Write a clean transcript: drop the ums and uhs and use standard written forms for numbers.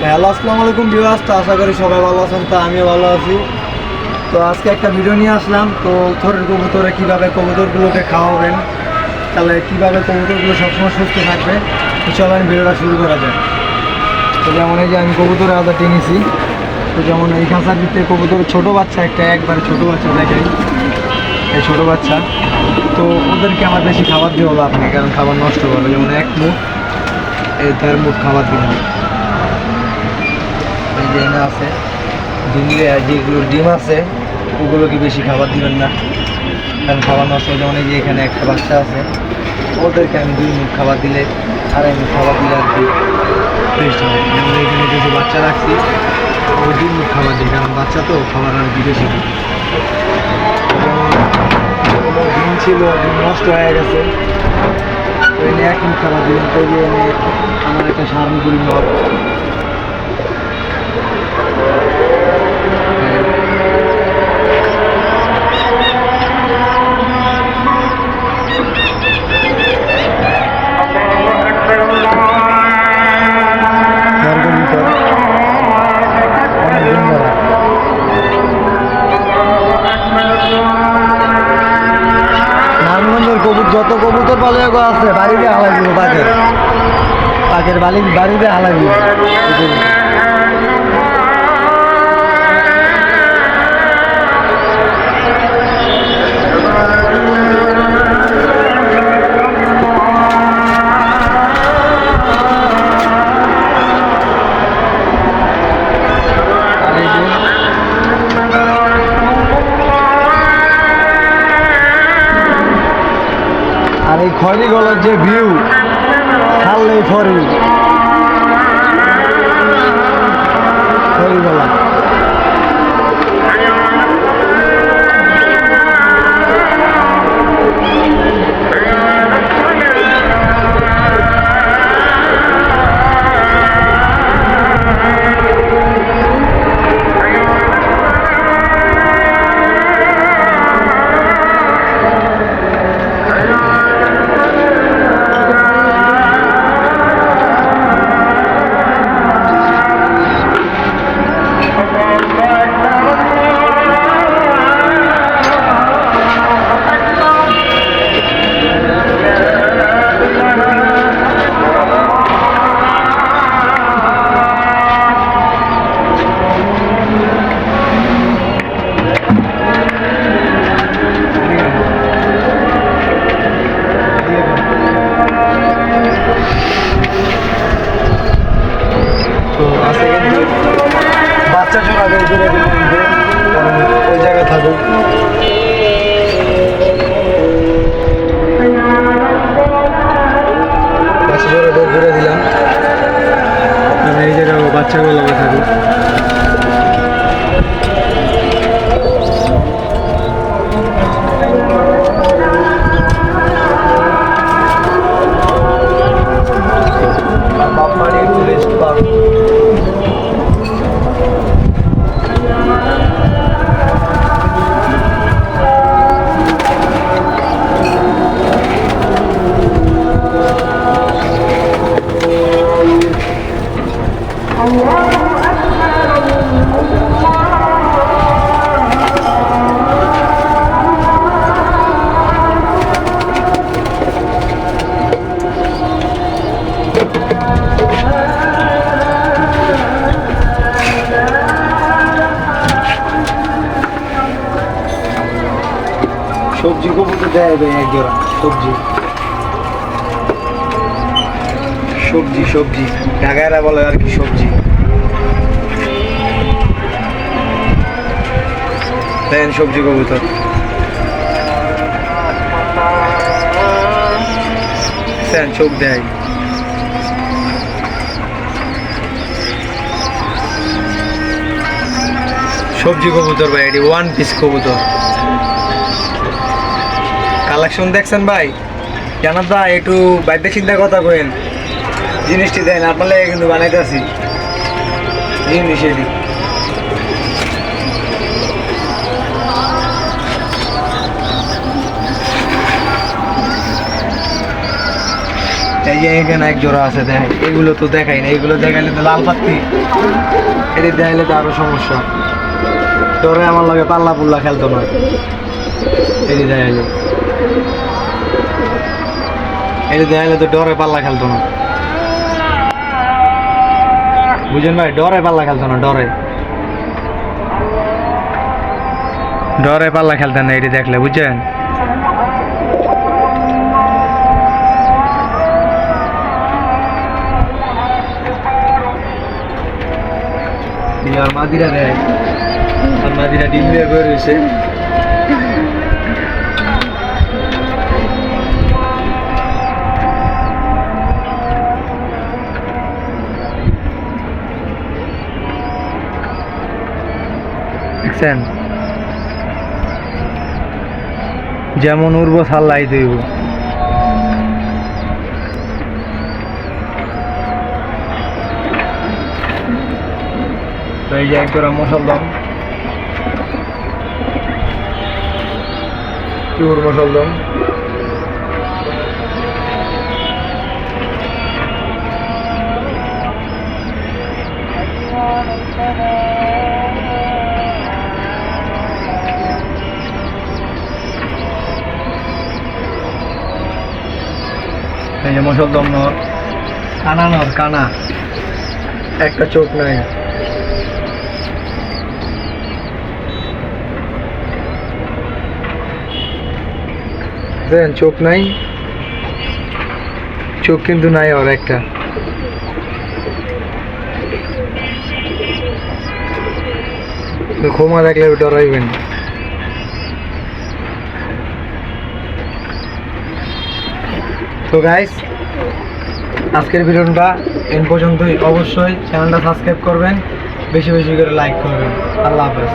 Hello, আসসালামু আলাইকুম viewers. তো আশা করি সবাই ভালো আছেন, তো আমিও ভালো আছি। তো আজকে একটা ভিডিও নিয়ে আসলাম। তো থরের কবুতরে কীভাবে কবুতরগুলোকে খাওয়াবেন, তাহলে কীভাবে কবুতরগুলো সবসময় সুস্থ থাকবে, তো চলেন ভিডিওটা শুরু করা যায়। তো যেমন এই যে আমি কবুতরের আদা টেনেছি। তো যেমন এই খাঁচার ভিতরে কবুতরের ছোটো বাচ্চা, একটা একবারে ছোটো বাচ্চা দেখেন, এই ছোটো বাচ্চা। তো ওদেরকে আমার বেশি খাবার দিয়ে হলো আপনি, কারণ খাবার নষ্ট করবে। যেমন এক মুখ, এই 1.5 মুঠ খাবার দিলাম। এই যে এনে আছে ডিম, যেগুলোর ডিম আছে ওগুলোকে বেশি খাবার দিবেন না, কারণ খাবার নষ্ট হয়ে। যেমন এই যে এখানে একটা বাচ্চা আছে, ওদেরকে আমি 2 মুঠ খাবার দিলে, 2.5 মুঠ খাবার দিলে আর কি টেস্ট হবে। যেমন এখানে কিছু বাচ্চা রাখছি, ওই 2 মুঠ খাবার দিই, কারণ বাচ্চা তো খাবার আর কি বেশি দিই। যেমন ডিম ছিল, ডিম নষ্ট হয়ে গেছে, তো এনে 1 মুঠ খাবার দিলাম। তো যে এনে আমার একটা সারমুগুলি হবে। নারায়ণগঞ্জের যত কবুতর পালিয়ে আছে বাড়িতে হালাই দিব, পাকের বাড়িতে হালাই দিব। আর এই খয়রি গলার যে ভিউ, ছাড়লেই খয়রি গলা। বাচ্চা চোরা করে দূরে ওই জায়গায় থাকুক। বাচ্চা চোরা করে ঘুরে দিলাম, এই জায়গায় বাচ্চাগুলো থাকুক। বাপমারি একটু রেস্ট পাক। সবজি কবুতর দেয় এক জোড়া সবজি ঢাকায়রা বলে আর কি সবজি দেন। সবজি কবুতর চোখ দেয়। সবজি কবুতর ভাই, এটি 1 পিস কবুতর। কালেকশন দেখছেন ভাই, জানার দা একটু বাইরে চিন্তা কথা কইেন, জিনিসটি দেন আপনার লাগে কিন্তু বানাইতে আসি জিনিস এটি। এই যে এখানে এক জোড়া আছে, দেখ এগুলো তো দেখাই না, এগুলো দেখাইলে তো লাল পাত্তি, এটি দেখাইলে তো আরো সমস্যা। তোরে আমার লাগে পাল্লা পুল্লা খেলতো না, এটি দেখাইলে তো ডরে পাল্লা খেলতো না, বুঝেন ভাই? ডরে পাল্লা খেলতো না, ডরে পাল্লা খেলতেন না এটি দেখলে, বুঝছেন? আর মাদিরা দেয়, আর মাদিরা ডিম দিয়ে বের হয়েছে। দেখছেন যেমন উড়বো সাল্লাই দইব। তো এই যে একজোড়া মুসলদম, পিওর মুসলদম। এই যে মুসলদম নর, কানা নর, কানা, একটা চোখ নাই। দেখেন চোখ নাই, চোখ কিন্তু নাই আর একটা। ক্ষমা দেখলে ডরাইবেন। তো গাইস, আজকের ভিডিওটা এই পর্যন্তই। অবশ্যই চ্যানেলটা সাবস্ক্রাইব করবেন, বেশি বেশি করে লাইক করবেন। আল্লাহ হাফেজ।